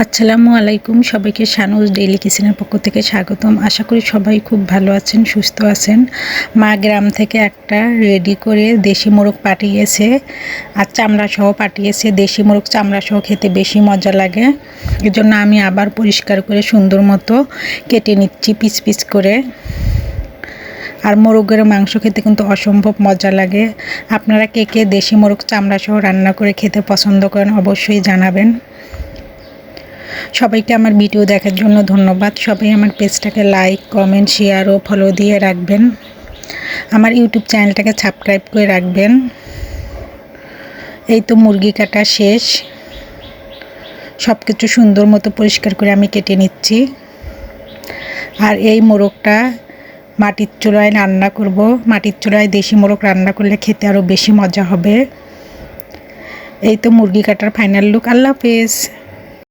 আসসালামু আলাইকুম, সবাইকে শানুজ ডেইলি কিচেনের পক্ষ থেকে স্বাগতম। আশা করি সবাই খুব ভালো আছেন, সুস্থ আছেন। মা গ্রাম থেকে একটা রেডি করে দেশি মোরগ পাঠিয়েছে আর চামড়া সহ পাঠিয়েছে। দেশি মোরগ চামড়া সহ খেতে বেশি মজা লাগে, এজন্য আমি আবার পরিষ্কার করে সুন্দর মতো কেটে নিচ্ছি পিস পিস করে। আর মোরগের মাংস খেতে কিন্তু অসম্ভব মজা লাগে। আপনারা কে কে দেশি মোরগ চামড়া সহ রান্না করে খেতে পছন্দ করেন অবশ্যই জানাবেন। সবাইকে আমার ভিডিও দেখার জন্য ধন্যবাদ। সবাই আমার পেজটাকে লাইক, কমেন্ট, শেয়ার ও ফলো দিয়ে রাখবেন। আমার ইউটিউব চ্যানেলটাকে সাবস্ক্রাইব করে রাখবেন। এই তো মুরগি কাটা শেষ, সব কিছু সুন্দর মতো পরিষ্কার করে আমি কেটে নিচ্ছি। আর এই মোরগটা মাটির চুলায় রান্না করব। মাটির চুলায় দেশি মোরগ রান্না করলে খেতে আরও বেশি মজা হবে। এই তো মুরগি কাটার ফাইনাল লুক। আল্লাহ হাফেজ।